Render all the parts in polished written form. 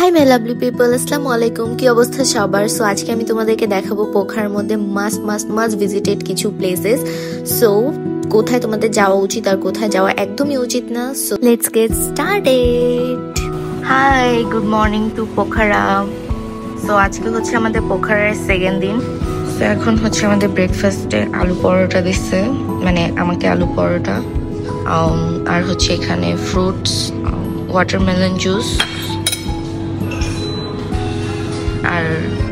Hi my lovely people, আসসালামু আলাইকুম। কি অবস্থা সবার? সো আজকে আমি তোমাদেরকে দেখাবো পোখারার মধ্যে মাস্ট ভিজিটেড কিছু প্লেসেস। সো কোথায় তোমাদের যাওয়া উচিত আর কোথায় যাওয়া একদমই উচিত না। So let's get started. Hi, good morning to Pokhara. So আজকে হচ্ছে আমাদের পোখারার সেকেন্ড দিন। সো এখন হচ্ছে আমাদের ব্রেকফাস্টে আলু পরোটা দিচ্ছে, মানে আমাকে আলু পরোটা, আর হচ্ছে এখানে ফ্রুটস, ওয়াটারমেলন জুস, আর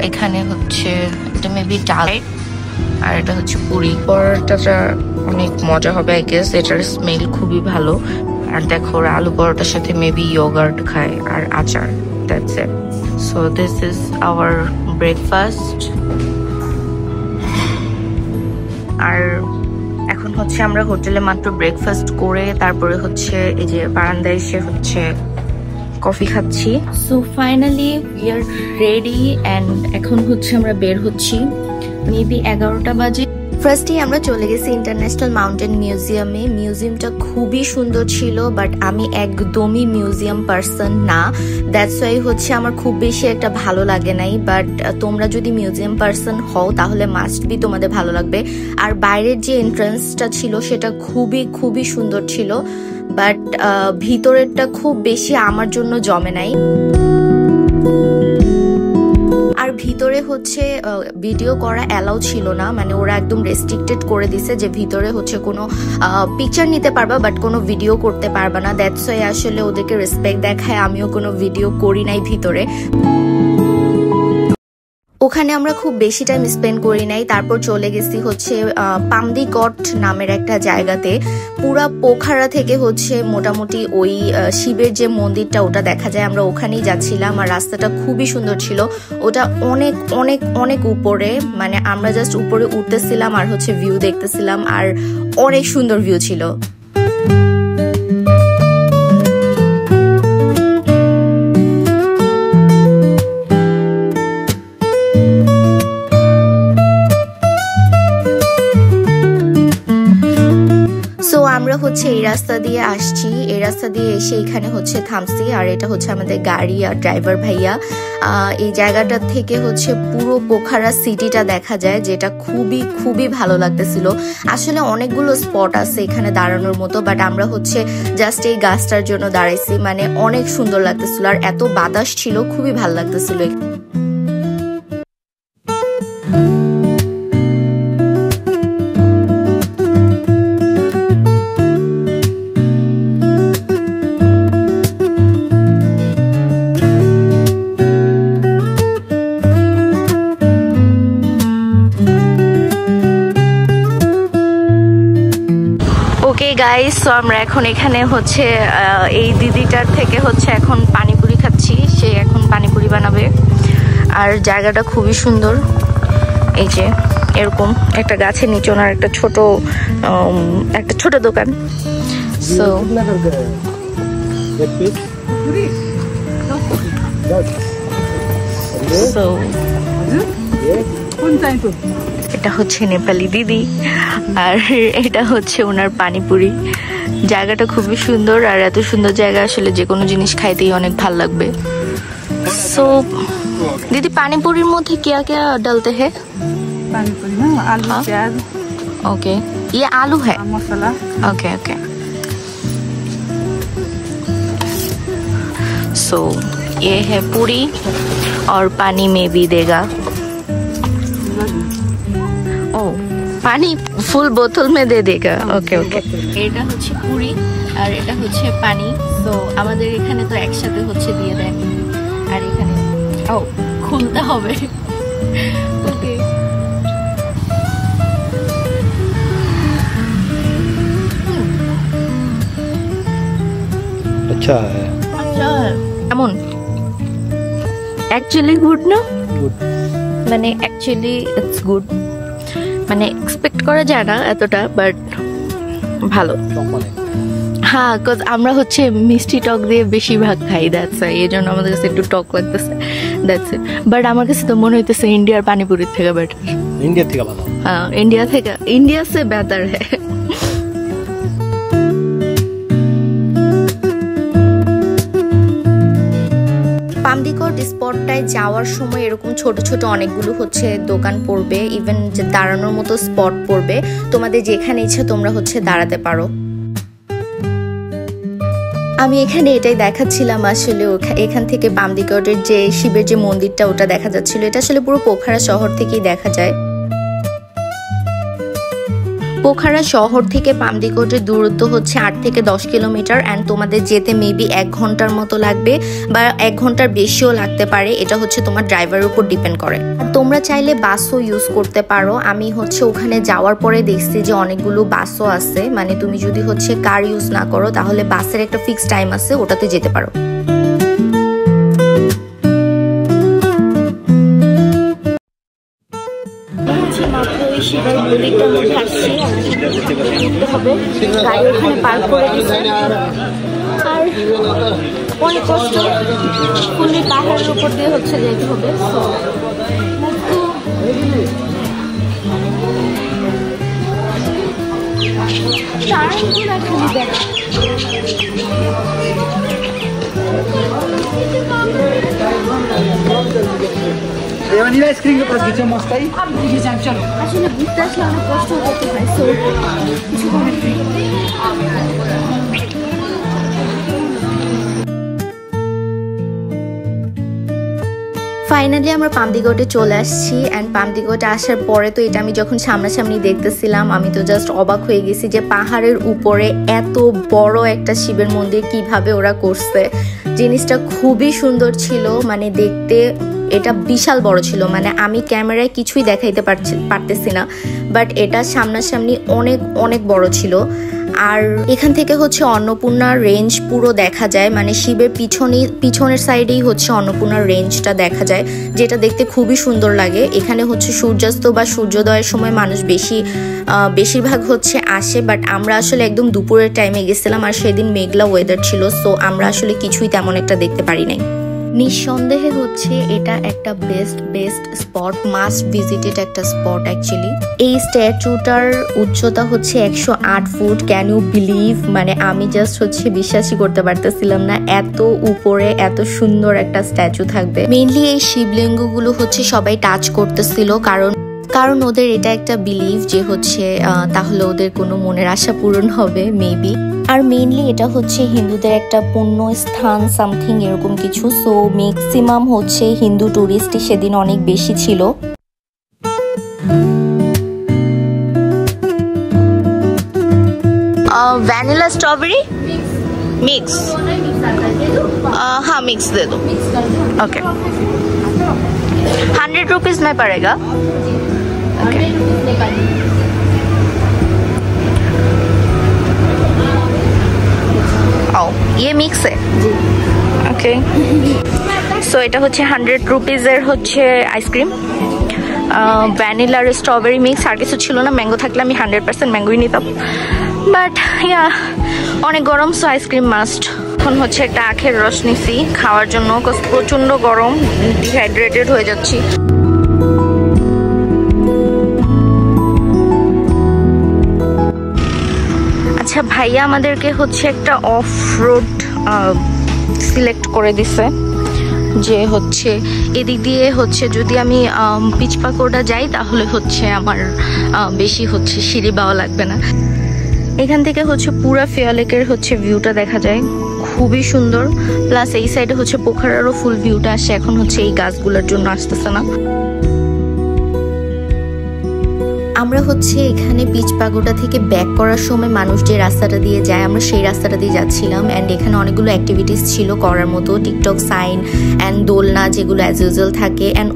এখানে হচ্ছে এটা মেবি ডাল, আর এটা হচ্ছে পুরি। পরোটাটা অনেক মজা হবে আই গেস, এটার স্মেল খুবই ভালো। আর দেখো ওরা আলু পরোটার সাথে মেবি ইয়োগার্ট খায় আর আচার, that's it. So this is our breakfast. আর এখন হচ্ছে আমরা হোটেলে মাত্র ব্রেকফাস্ট করে তারপরে হচ্ছে এই যে বারান্দায় এসে হচ্ছে কফি খাচ্ছি। So finally we are ready and এখন হচ্ছে আমরা বের হচ্ছি, মেবি 11টা বাজে। ফার্স্টে আমরা চলে গেছি ইন্টারন্যাশনাল মাউন্টেন মিউজিয়ামে। মিউজিয়ামটা খুবই সুন্দর ছিল, বাট আমি একদমই মিউজিয়াম পার্সন না, দ্যাটস ওয়াই হচ্ছে আমার খুব বেশি একটা ভালো লাগে নাই। বাট তোমরা যদি মিউজিয়াম পার্সন হও তাহলে মাস্ট বি তোমাদের ভালো লাগবে। আর বাইরের যে এন্ট্রান্সটা ছিল সেটা খুবই সুন্দর ছিল, বাট ভিতরেরটা খুব বেশি আমার জন্য জমে নাই। আর ভিতরে হচ্ছে ভিডিও করা অ্যালাউ ছিল না, মানে ওরা একদম রেস্ট্রিক্টেড করে দিছে যে ভিতরে হচ্ছে কোনো পিকচার নিতে পারবা বাট কোনো ভিডিও করতে পারবা না। দ্যাটস ওয়াই আসলে ওদেরকে রেসপেক্ট দেখায় আমিও কোনো ভিডিও করি নাই ভিতরে। ওখানে আমরা খুব বেশি টাইম স্পেন্ড করি নাই। তারপর চলে গেছি হচ্ছে পামদিকট নামের একটা জায়গাতে। পুরা পোখারা থেকে হচ্ছে মোটামুটি ওই শিবের যে মন্দিরটা ওটা দেখা যায়, আমরা ওখানেই যাচ্ছিলাম। আর রাস্তাটা খুবই সুন্দর ছিল, ওটা অনেক অনেক অনেক উপরে, মানে আমরা জাস্ট উপরে উঠতেছিলাম আর হচ্ছে ভিউ দেখতেছিলাম, আর অনেক সুন্দর ভিউ ছিল। আমরা হচ্ছে এই রাস্তা দিয়ে আসছি, এই রাস্তা দিয়ে এসে এখানে হচ্ছে থামছি, আর এটা হচ্ছে আমাদের গাড়ি আর ড্রাইভার ভাইয়া। এই জায়গাটা থেকে হচ্ছে পুরো পোখারা সিটিটা দেখা যায়, যেটা খুবই ভালো লাগতেছিল। আসলে অনেকগুলো স্পট আছে এখানে দাঁড়ানোর মতো, বাট আমরা হচ্ছে জাস্ট এই গাছটার জন্য দাঁড়াইছি, মানে অনেক সুন্দর লাগতেছিল আর এত বাতাস ছিল, খুবই ভালো লাগতেছিল। ওকে গাইস, সো আমরা এখন এখানে হচ্ছে এই দিদিটার থেকে হচ্ছে এখন পানিপুরি খাচ্ছি। সে এখন পানিপুরি বানাবে, আর জায়গাটা খুবই সুন্দর। এই যে এরকম একটা গাছের নিচে ওনার একটা ছোট দোকান। সো এটা হচ্ছে নেপালি দিদি, আর এটা হচ্ছে ওনার পানিপুরি। জায়গাটা খুবই সুন্দর, আর এত সুন্দর জায়গা আসলে যে কোনো জিনিস খাইতেই অনেক ভালো লাগবে। সো दीदी पानीपुरी मध्य क्या क्या डालते हैं? पानीपुरी में आलू प्याज। ओके, ये आलू है, मसाला। Okay okay. सो ये है पूरी और पानी में भी देगा। ओ, पानी फुल बोतल में दे देगा। Okay okay. এটা হচ্ছে পুরি আর এটা হচ্ছে পানি। সো আমাদের এখানে তো একসাথে হচ্ছে দিয়ে দেয়, আর এখানে ও খুলতে হবে। ওকে, अच्छा है। কেমন? অ্যাকচুয়ালি গুড না? মানে অ্যাকচুয়ালি ইটস গুড, মানে এক্সপেক্ট করা যায় না এতটা, বাট ভালো। হ্যাঁ, কজ আমরা হচ্ছে মিষ্টি টক দিয়ে বেশিরভাগ খাই, দ্যাটস ওয়াই এই জন্য আমাদের কাছে একটু টক লাগতেছে, দ্যাটস ইট। বাট আমার কাছে তো মনে হইতেছে ইন্ডিয়ার পানিপুরির থেকে বেটার। इंडिया থেকে ভালো। হ্যাঁ, ইন্ডিয়া সে বেটার হ্যাঁ। পামদিকট স্পটটায় যাওয়ার সময় এরকম ছোট ছোট অনেকগুলো হচ্ছে দোকান পড়বে, ইভেন যে দাঁড়ানোর মতো স্পট পড়বে, তোমাদের যেখানে ইচ্ছা তোমরা হচ্ছে দাঁড়াতে পারো। আমি এখানে এটাই দেখাচ্ছিলাম, আসলে এখান থেকে পামদিকটের যে শিবের যে মন্দিরটা ওটা দেখা যাচ্ছিল। এটা আসলে পুরো পোখারা শহর থেকেই দেখা যায়। পোখারা শহর থেকে পামদিকটের দূরত্ব হচ্ছে 8 থেকে 10 কিলোমিটার অ্যান্ড তোমাদের যেতে মেবি 1 ঘন্টার মতো লাগবে বা 1 ঘন্টার বেশিও লাগতে পারে, এটা হচ্ছে তোমার ড্রাইভারের উপর ডিপেন্ড করে। তোমরা চাইলে বাসও ইউজ করতে পারো। আমি হচ্ছে ওখানে যাওয়ার পরে দেখছি যে অনেকগুলো বাসও আছে, মানে তুমি যদি হচ্ছে কার ইউজ না করো তাহলে বাসের একটা ফিক্সড টাইম আছে, ওটাতে যেতে পারো। শিবের মন্দিরটার মধ্যে আসছি, ঘুরতে হবে, গাড়ি ওখানে পার্ক করে দিচ্ছে। আর অনেক কষ্ট, খুললি পাহাড়ের উপর দিয়ে হচ্ছে যেতে হবে। আসলে ঘুরতে আসলে অনেক কষ্ট করতে হয়, সো কিছু করার নেই। ফাইনালি আমরা পামদিকটে চলে আসছি অ্যান্ড পামদিকটে আসার পরে তো এটা আমি যখন সামনাসামনি দেখতেছিলাম আমি তো জাস্ট অবাক হয়ে গেছি যে পাহাড়ের উপরে এত বড় একটা শিবের মন্দির কিভাবে ওরা করছে। জিনিসটা খুবই সুন্দর ছিল, মানে দেখতে এটা বিশাল বড় ছিল, মানে আমি ক্যামেরায় কিছুই দেখাইতে পারতেছি না, বাট এটা সামনাসামনি অনেক অনেক বড় ছিল। আর এখান থেকে হচ্ছে অন্নপূর্ণার রেঞ্জ পুরো দেখা যায়, মানে শিবের পিছনের সাইডেই হচ্ছে অন্নপূর্ণার রেঞ্জটা দেখা যায়, যেটা দেখতে খুবই সুন্দর লাগে। এখানে হচ্ছে সূর্যাস্ত বা সূর্যোদয়ের সময় মানুষ বেশিরভাগ হচ্ছে আসে, বাট আমরা আসলে একদম দুপুরের টাইমে গেছিলাম আর সেদিন মেঘলা ওয়েদার ছিল, সো আমরা আসলে কিছুই তেমন একটা দেখতে পারি নাই। নিঃসন্দেহে হচ্ছে এটা একটা বেস্ট স্পট, মাস্ট ভিজিটেড একটা স্পট অ্যাকচুয়ালি। এই স্ট্যাচুটার উচ্চতা হচ্ছে 108 ফুট। ক্যান ইউ বিলিভ, মানে আমি জাস্ট হচ্ছে বিশ্বাসই করতে পারতেছিলাম না এত উপরে এত সুন্দর একটা স্ট্যাচু থাকবে। মেইনলি এই শিবলিঙ্গগুলো হচ্ছে সবাই টাচ করতেছিল, কারণ ওদের এটা একটা বিলিভ যে হচ্ছে তাহলে ওদের কোনো মনের আশা পূরণ হবে মেবি। আর মেইনলি এটা হচ্ছে হিন্দুদের একটা পুণ্য স্থান সামথিং এরকম কিছু, সো ম্যাক্সিমাম হচ্ছে হিন্দু টুরিস্টই সেদিন অনেক বেশি ছিল। वैनिला स्ट्रॉबेरी मिक्स, हाँ मिक्स दे दो। ओके 100 रुपीज में पड़ेगा। ओ ये मिक्स है, ओके। सो এটা হচ্ছে 100 রুপিজের হচ্ছে আইসক্রিম, ভ্যানিলা আর স্ট্রবেরি মিক্স, আর কিছু ছিল না। ম্যাঙ্গো থাকলে আমি 100% ম্যাঙ্গোই নিতাম, বাট ইয়া অনেক গরম, সো আইসক্রিম মাস্ট। এখন হচ্ছে একটা আখের রস নিছি খাওয়ার জন্য, প্রচন্ড গরম, ডিহাইড্রেটেড হয়ে যাচ্ছি। আচ্ছা ভাইয়া আমাদেরকে হচ্ছে একটা অফ রোড সিলেক্ট করে দিছে, যে হচ্ছে এদিক দিয়ে হচ্ছে যদি আমি পিচপাকোড়া যাই তাহলে হচ্ছে আমার বেশি হচ্ছে সিঁড়ি বাওয়া লাগবে না। এখান থেকে হচ্ছে পুরা ফেয়ার লেকের হচ্ছে ভিউটা দেখা যায়, খুবই সুন্দর। প্লাস এই সাইডে হচ্ছে পোখারারও ফুল ভিউটা আসে, এখন হচ্ছে এই গাছগুলোর জন্য আসতেছে না। আমরা হচ্ছে এখানে পিচপাগোডা থেকে ব্যাক করার সময় মানুষ যে রাস্তাটা দিয়ে যায় আমরা সেই রাস্তাটা দিয়ে যাচ্ছিলাম, অ্যান্ড এখানে অনেকগুলো অ্যাক্টিভিটিস ছিল করার মতো, টিকটক সাইন অ্যান্ড দোলনা যেগুলো অ্যাজ ইউজুয়াল থাকে, অ্যান্ড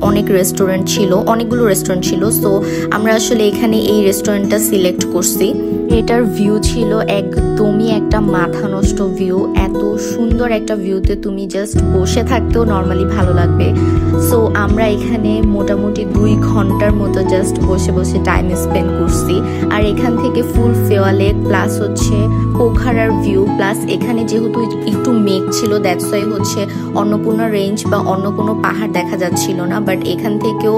অনেক রেস্টুরেন্ট ছিল, অনেকগুলো রেস্টুরেন্ট ছিল। সো আমরা আসলে এখানে এই রেস্টুরেন্টটা সিলেক্ট করছি। এটার ভিউ ছিল একদমই একটা মাথা নষ্ট ভিউ, এত সুন্দর একটা ভিউতে তুমি জাস্ট বসে থাকতেও নর্মালি ভালো লাগবে। সো আমরা এখানে মোটামুটি 2 ঘন্টার মতো জাস্ট বসে বসে টাইম স্পেন্ড করছি। আর এখান থেকে ফুল ফেয়ার লেক প্লাস হচ্ছে পোখারার ভিউ, প্লাস এখানে যেহেতু একটু মেঘ ছিল দ্যাটস ওয়াই হচ্ছে অন্নপূর্ণা রেঞ্জ বা অন্য কোনো পাহাড় দেখা যাচ্ছিল না, বাট এখান থেকেও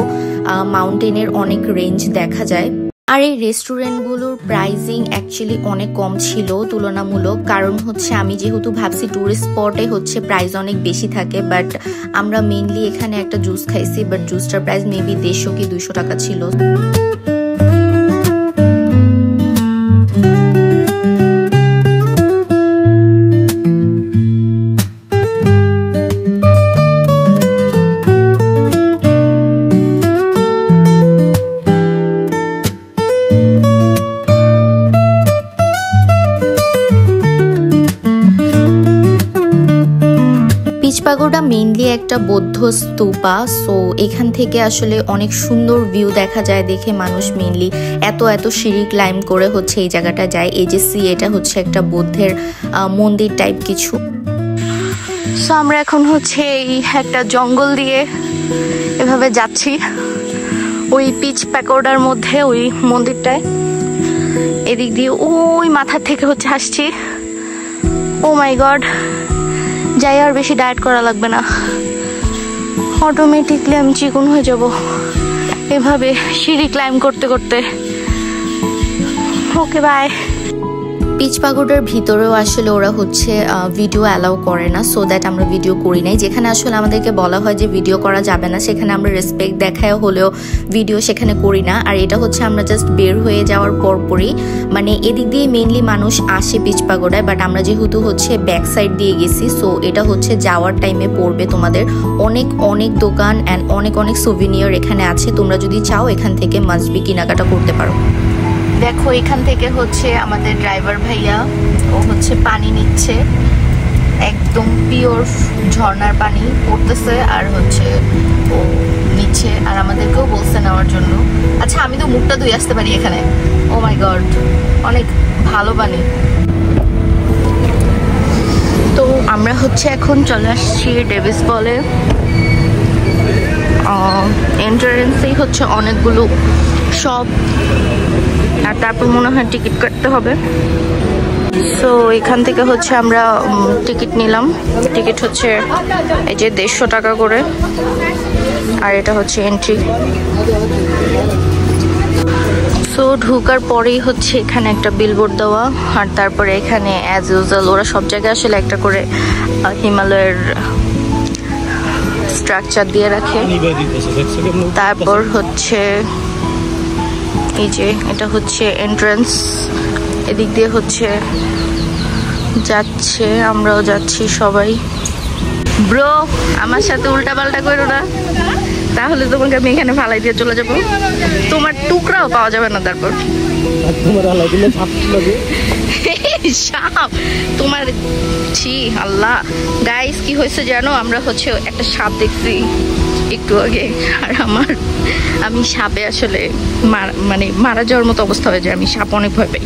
মাউন্টেনের অনেক রেঞ্জ দেখা যায়। আর এই রেস্টুরেন্টগুলোর প্রাইসিং অ্যাকচুয়ালি অনেক কম ছিল তুলনামূলক, কারণ হচ্ছে আমি যেহেতু ভাবছি ট্যুরিস্ট স্পটে হচ্ছে প্রাইস অনেক বেশি থাকে, বাট আমরা মেইনলি এখানে একটা জুস খাইছি, বাট জুসটার প্রাইস মেবি 150 কি 200 টাকা ছিল। পাগোডা মেইনলি একটা বৌদ্ধ স্তূপা, সো এখান থেকে আসলে অনেক সুন্দর ভিউ দেখা যায় দেখে মানুষ মেইনলি এত সিঁড়ি ক্লাইম্ব করে হচ্ছে এই জায়গাটা যায়। এই যে এটা হচ্ছে একটা বৌদ্ধের মন্দির টাইপ কিছু। সো আমরা এখন হচ্ছে এই একটা জঙ্গল দিয়ে এভাবে যাচ্ছি ওই পিচ প্যাকোডার মধ্যে ওই মন্দিরটায়, এদিক দিয়ে ওই মাথা থেকে হচ্ছে আসছি। ও মাই গড, যাই আর বেশি ডায়েট করা লাগবে না, অটোমেটিকলি আমি চিকন হয়ে যাব এভাবে সিঁড়ি ক্লাইম্ব করতে করতে। Okay bye. পিচ পাগোডার ভিতরেও আসলে ওরা হচ্ছে ভিডিও অ্যালাউ করে না, সো দ্যাট আমরা ভিডিও করি নাই। যেখানে আসলে আমাদেরকে বলা হয় যে ভিডিও করা যাবে না, সেখানে আমরা রেসপেক্ট দেখায় হলেও ভিডিও সেখানে করি না। আর এটা হচ্ছে আমরা জাস্ট বের হয়ে যাওয়ার পরপরই, মানে এদিক দিয়ে মেইনলি মানুষ আসে পিচ পাগোডায়, বাট আমরা যেহেতু হচ্ছে ব্যাক সাইড দিয়ে গেছি, সো এটা হচ্ছে যাওয়ার টাইমে পড়বে তোমাদের। অনেক দোকান অ্যান্ড অনেক সুভিনিয়ার এখানে আছে, তোমরা যদি চাও এখান থেকে মাস্ট বি কেনাকাটা করতে পারো। দেখো এখান থেকে হচ্ছে আমাদের ড্রাইভার ভাইয়া ও হচ্ছে পানি নিচ্ছে, একদম পিওর ঝর্ণার পানি পড়তেছে আর হচ্ছে ও নিচ্ছে, আর আমাদেরকেও বলছে নেওয়ার জন্য। আচ্ছা আমি তো মুখটা ধুয়ে আসতে পারি এখানে। ও মাই গড, অনেক ভালো পানি। তো আমরা হচ্ছে এখন চলে আসছি ডেভিস ফলে। এন্ট্রান্সেই হচ্ছে অনেকগুলো শপ, আর তারপর মনে হয় টিকিট কাটতে হবে। সো এখান থেকে হচ্ছে আমরা টিকিট নিলাম, টিকিট হচ্ছে এই যে 150 টাকা করে, আর এটা হচ্ছে এন্ট্রি। সো ঢোকার পরেই হচ্ছে এখানে একটা বিলবোর্ড দেওয়া, আর তারপরে এখানে অ্যাজ ইউজুয়াল ওরা সব জায়গায় আসলে একটা করে হিমালয়ের স্ট্রাকচার দিয়ে রাখে। তারপর হচ্ছে এই যে এটা হচ্ছে এন্ট্রান্স, এদিক দিয়ে হচ্ছে যাচ্ছে, আমরাও যাচ্ছি সবাই। ব্রো আমার সাথে উল্টা পাল্টা করো না, তাহলে তোমাকে আমি এখানে ফালাই দিয়ে চলে যাবো, তোমার টুকরাও পাওয়া যাবে না। তারপর সাপ তোমার, ছি আল্লাহ। গাইস কি হয়েছে জানো, আমরা হচ্ছে একটা সাপ দেখছি একটু আগে, আর আমি সাপে আসলে মানে মারা যাওয়ার মতো অবস্থা হয়ে যায়, আমি সাপ অনেক ভয় পাই।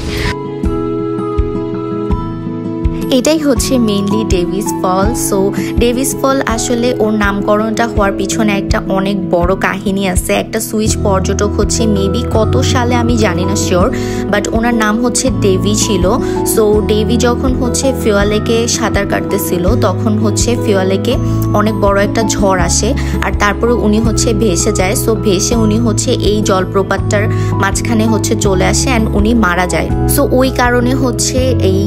এটাই হচ্ছে মেইনলি ডেভিস ফল। সো ডেভিস ফল আসলে ওর নামকরণটা হওয়ার পিছনে একটা অনেক বড় কাহিনী আছে। একটা সুইস পর্যটক হচ্ছে মেবি কত সালে আমি জানি না শিওর, বাট ওনার নাম হচ্ছে ডেভি ছিল। সো ডেভি যখন হচ্ছে ফিওয়ালেকে সাঁতার কাটতেছিল, তখন হচ্ছে ফিওয়ালেকে অনেক বড় একটা ঝড় আসে, আর তারপরে উনি হচ্ছে ভেসে যায়। সো ভেসে উনি হচ্ছে এই জলপ্রপাতটার মাঝখানে হচ্ছে চলে আসে অ্যান্ড উনি মারা যায়। সো ওই কারণে হচ্ছে এই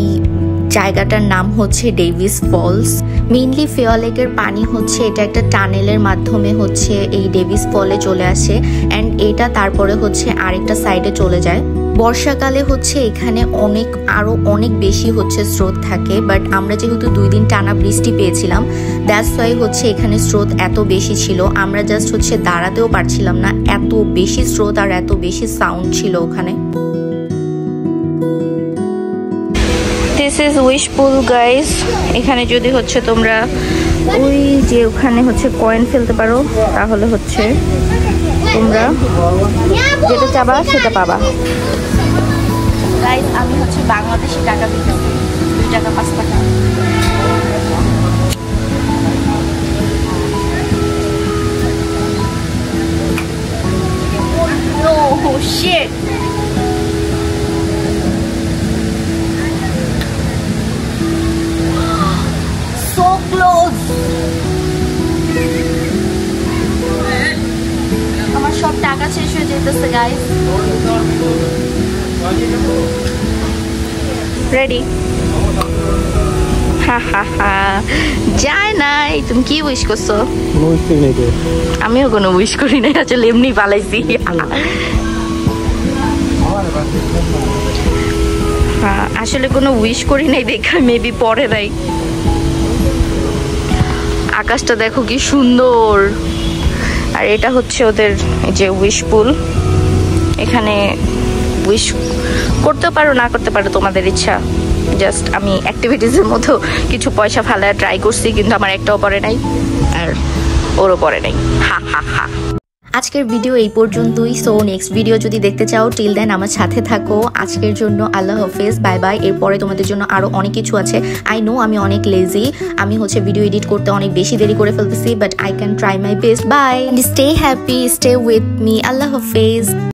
জায়গাটার নাম হচ্ছে ডেভিস ফলস। মেইনলি ফিওয়ালেকের পানি হচ্ছে এটা একটা টানেলের মাধ্যমে হচ্ছে এই ডেভিস ফলে চলে আসে, অ্যান্ড এটা তারপরে হচ্ছে আরেকটা সাইডে চলে যায়। বর্ষাকালে হচ্ছে এখানে আরো অনেক বেশি হচ্ছে স্রোত থাকে, বাট আমরা যেহেতু 2 দিন টানা বৃষ্টি পেয়েছিলাম, দ্যাটস ওয়াই হচ্ছে এখানে স্রোত এত বেশি ছিল। আমরা জাস্ট হচ্ছে দাঁড়াতেও পারছিলাম না, এত বেশি স্রোত আর এত বেশি সাউন্ড ছিল ওখানে। This is wish pool guys. এখানে যদি হচ্ছে তোমরা ওই যে ওখানে হচ্ছে কয়েন ফেলতে পারো, তাহলে হচ্ছে তোমরা যেটা চাবা সেটা পাবা। গাইস আমি হচ্ছে বাংলাদেশি টাকা দিতে, 2 টাকা 5 টাকা। Oh shit. So close. আমার সব টাকা কাছে এসে যেতেছে গাইস। রেডি? যায় নাই। তুমি কি উইশ করছো? আমিও কোনো উইশ করি নাই, আসলে এমনি পালাইছি। আসলে কোনো উইশ করি নাই দেখা মেবি পরে নাই। আকাশটা দেখো কি সুন্দর। আর এটা হচ্ছে ওদের যে উইশ পুল। এখানে উইশ করতে পারো না করতে পারো, তোমাদের ইচ্ছা। জাস্ট আমি অ্যাক্টিভিটিসের মতো কিছু পয়সা ফালায় ট্রাই করছি, কিন্তু আমার একটাও পড়ে নাই আর ওরও পড়ে নাই। হা হা হা। আজকের ভিডিও এই পর্যন্তই। সো নেক্সট ভিডিও যদি দেখতে চাও, টিল দেন আমার সাথে থাকো। আজকের জন্য আল্লাহ হাফেজ, বাই বাই। এরপরে তোমাদের জন্য আরো অনেক কিছু আছে। আই নো আমি অনেক লেজি, আমি হচ্ছে ভিডিও এডিট করতে অনেক বেশি দেরি করে ফেলতেছি, but I can try my best. Bye, stay happy, stay with me. আল্লাহ হাফেজ।